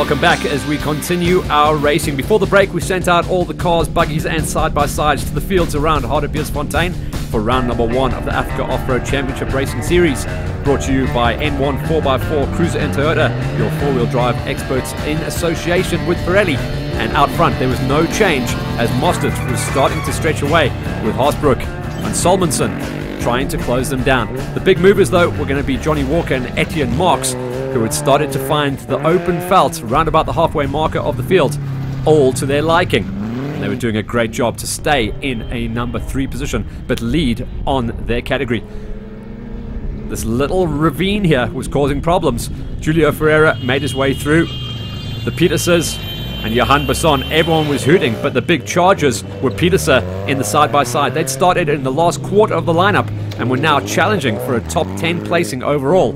Welcome back as we continue our racing. Before the break, we sent out all the cars, buggies and side-by-sides to the fields around Hartbeesfontein for round number 1 of the Africa Off-Road Championship Racing Series. Brought to you by N1 4x4 Cruiser and Toyota, your four-wheel drive experts in association with Pirelli. And out front, there was no change as Mostert was starting to stretch away with Haasbroek and Salmonson trying to close them down. The big movers, though, were going to be Johnny Walker and Etienne Marks, who had started to find the open felt round about the halfway marker of the field, all to their liking. And they were doing a great job to stay in a number 3 position, but lead on their category. This little ravine here was causing problems. Julio Ferreira made his way through. The Pieterses and Johan Besson, everyone was hooting, but the big chargers were Pieterse in the side-by-side. They'd started in the last quarter of the lineup and were now challenging for a top 10 placing overall.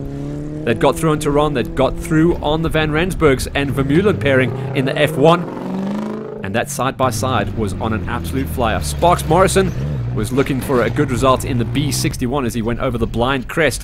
They'd got through on Tehran, they'd got through on the Van Rensburgs and Vermeulen pairing in the F1. And that side-by-side was on an absolute flyer. Sparks Morrison was looking for a good result in the B61 as he went over the blind crest.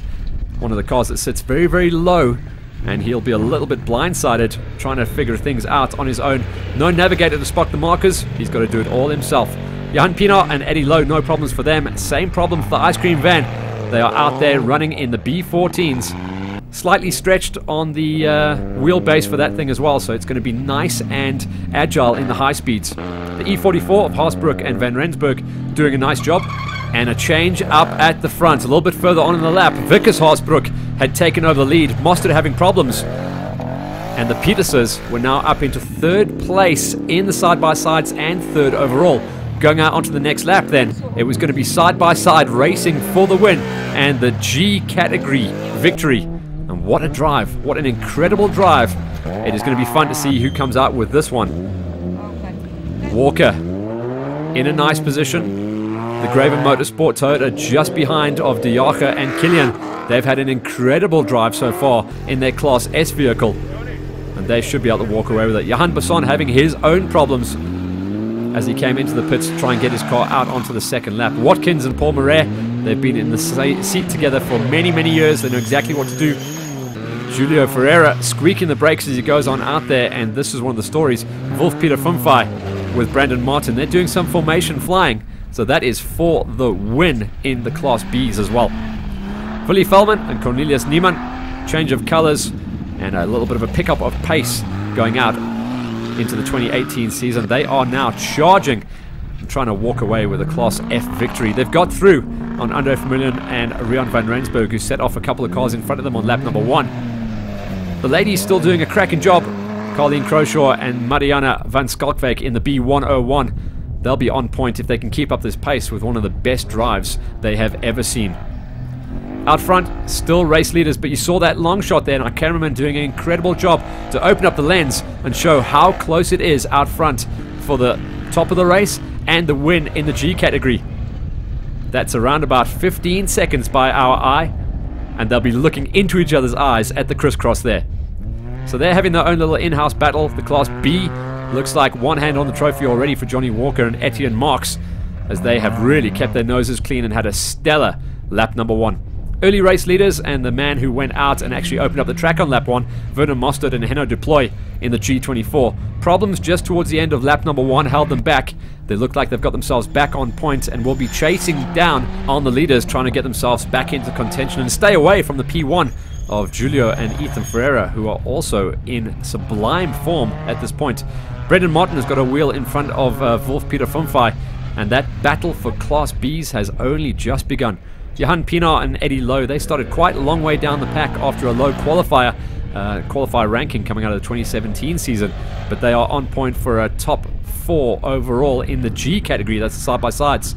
One of the cars that sits very, very low. And he'll be a little bit blindsided trying to figure things out on his own. No navigator to spot the markers. He's got to do it all himself. Johan Pienaar and Eddie Lowe, no problems for them. Same problem for the ice cream van. They are out there running in the B14s. Slightly stretched on the wheelbase for that thing as well, so it's going to be nice and agile in the high speeds. The E44 of Haasbroek and Van Rensburg doing a nice job. And a change up at the front, a little bit further on in the lap. Vickers Haasbroek had taken over the lead. Mostert having problems. And the Pieterses were now up into 3rd place in the side-by-sides and 3rd overall. Going out onto the next lap then, it was going to be side-by-side racing for the win. And the G category victory. And what a drive. What an incredible drive. It is going to be fun to see who comes out with this one. Walker in a nice position. The Graven Motorsport Toyota just behind of De Jager and Killian. They've had an incredible drive so far in their Class S vehicle. And they should be able to walk away with it. Johan Besson having his own problems as he came into the pits to try and get his car out onto the 2nd lap. Watkins and Paul Marais, they've been in the seat together for many, many years. They know exactly what to do. Julio Ferreira squeaking the brakes as he goes on out there. And this is one of the stories. Wolf-Peter Funfai with Brandon Martin. They're doing some formation flying. So that is for the win in the Class Bs as well. Willy Feldman and Cornelius Niemann, change of colours and a little bit of a pickup of pace going out into the 2018 season. They are now charging and trying to walk away with a Class F victory. They've got through on Andre Vermeulen and Rian van Rensburg, who set off a couple of cars in front of them on lap number 1. The ladies still doing a cracking job. Carleen Croshaw and Mariana van Skalkwijk in the B101. They'll be on point if they can keep up this pace with one of the best drives they have ever seen. Out front, still race leaders, but you saw that long shot there, and our cameraman doing an incredible job to open up the lens and show how close it is out front for the top of the race and the win in the G category. That's around about 15 seconds by our eye, and they'll be looking into each other's eyes at the crisscross there. So they're having their own little in-house battle. The Class B looks like one hand on the trophy already for Johnny Walker and Etienne Marks, as they have really kept their noses clean and had a stellar lap number 1. Early race leaders and the man who went out and actually opened up the track on lap 1, Vernon Mostert and Henno Deploy in the G24. Problems just towards the end of lap number 1 held them back. They look like they've got themselves back on point and will be chasing down on the leaders, trying to get themselves back into contention and stay away from the P1 of Julio and Ethan Ferreira, who are also in sublime form at this point. Brendan Martin has got a wheel in front of Wolf-Peter Funfai, and that battle for Class Bs has only just begun. Johan Pienaar and Eddie Lowe, they started quite a long way down the pack after a low qualifier ranking coming out of the 2017 season, but they are on point for a top 4 overall in the G category. That's the side-by-sides,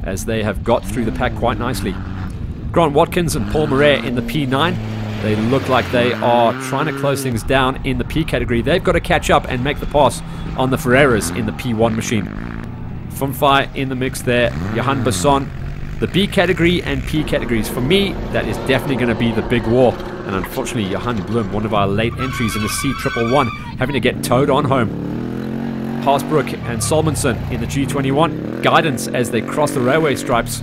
as they have got through the pack quite nicely. Grant Watkins and Paul Marais in the P9. They look like they are trying to close things down in the P category. They've got to catch up and make the pass on the Ferreiras in the P1 machine. Funfai in the mix there. Johan Besson. The B category and P categories. For me, that is definitely going to be the big war. And unfortunately, Johan Blum, one of our late entries in the C111, having to get towed on home. Haasbroek and Salmonson in the G21. Guidance as they cross the railway stripes.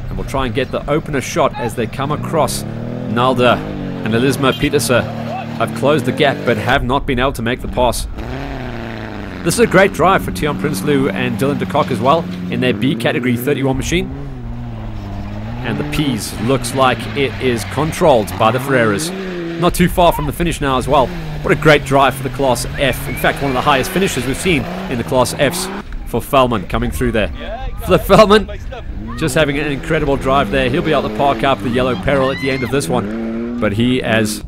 And we'll try and get the opener shot as they come across Nalda and Elisma Pieterse have closed the gap but have not been able to make the pass. This is a great drive for Tiaan Prinsloo and Dylan de Kock as well in their B category 31 machine. And the P's looks like it is controlled by the Ferreiras. Not too far from the finish now as well. What a great drive for the Class F. In fact, one of the highest finishes we've seen in the Class Fs for Velman coming through there. Flip Velman just having an incredible drive there. He'll be able to park up the yellow peril at the end of this one. But he has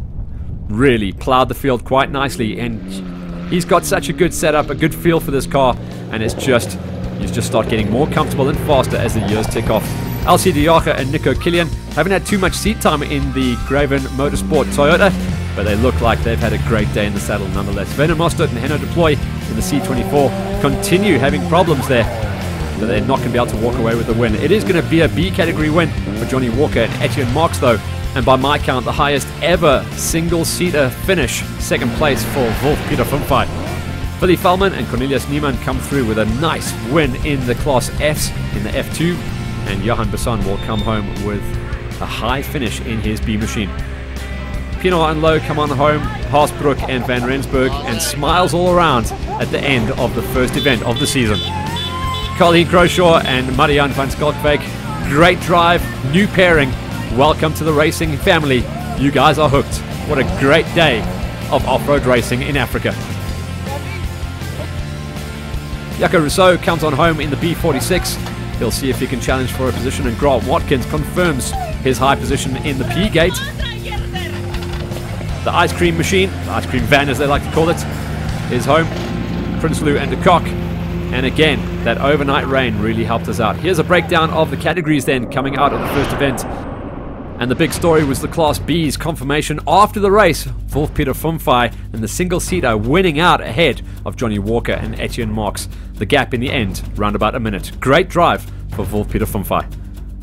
really plowed the field quite nicely, and he's got such a good setup, a good feel for this car, and you just start getting more comfortable and faster as the years tick off. Elsie de Jager and Nico Killian haven't had too much seat time in the Graven Motorsport Toyota, but they look like they've had a great day in the saddle nonetheless. Werner Mostert and Henno Deploy in the C24 continue having problems there, but they're not going to be able to walk away with the win. It is going to be a B category win for Johnny Walker and Etienne Marx though, and by my count the highest ever single-seater finish, second place for Wolf-Peter Funfai. Willy Velman and Cornelius Niemann come through with a nice win in the Class Fs in the F2, and Johan Besson will come home with a high finish in his B machine. Pienaar and Lowe come on home, Haasbroek and Van Rensburg, and smiles all around at the end of the first event of the season. Colleen Croshaw and Marianne van Skalkbeek, great drive, new pairing. Welcome to the racing family. You guys are hooked. What a great day of off-road racing in Africa. Jaco Rousseau comes on home in the B46. He'll see if he can challenge for a position, and Grant Watkins confirms his high position in the P gate. The ice cream machine, the ice cream van as they like to call it, is home. Prinsloo and de Kock. And again, that overnight rain really helped us out. Here's a breakdown of the categories then coming out of the first event. And the big story was the Class B's confirmation after the race. Wolf-Peter Funfai and the single-seater winning out ahead of Johnny Walker and Etienne Marx. The gap in the end, round about a minute. Great drive for Wolf-Peter Funfai.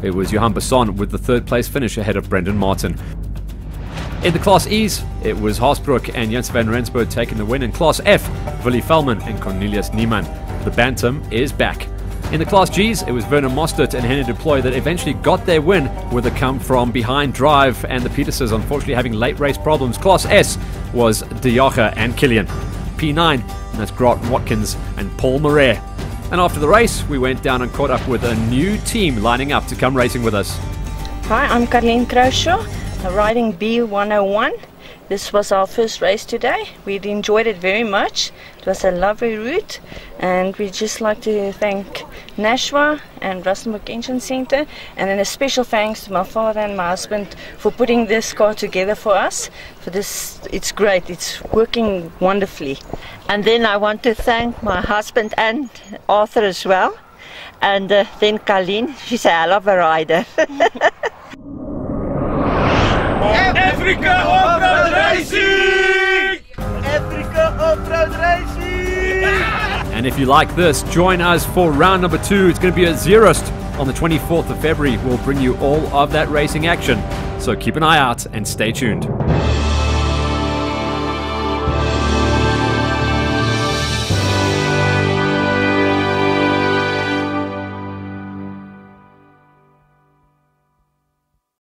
It was Johan Besson with the third place finish ahead of Brendan Martin. In the Class E's, it was Haasbroek and Jens van Rensburg taking the win. In Class F, Willy Velman and Cornelius Niemann. The Bantam is back. In the Class G's, it was Werner Mostert and Henny Deploy that eventually got their win with a come from behind drive, and the Peterses unfortunately having late race problems. Class S was de Jager and Killian. P9, and that's Grant Watkins and Paul Murray. And after the race, we went down and caught up with a new team lining up to come racing with us. Hi, I'm Colleen Croshaw, riding B101. This was our first race today. We enjoyed it very much. It was a lovely route, and we'd just like to thank Nashua and Rustenburg Engine Centre, and then a special thanks to my father and my husband for putting this car together for us. For this, it's great. It's working wonderfully. And then I want to thank my husband and Arthur as well, and then Colleen. She's a hell of a rider. Africa Off-Road Racing! Africa Off-Road Racing! And if you like this, join us for round number 2. It's going to be at Zeerust on the 24th of February. We'll bring you all of that racing action. So keep an eye out and stay tuned.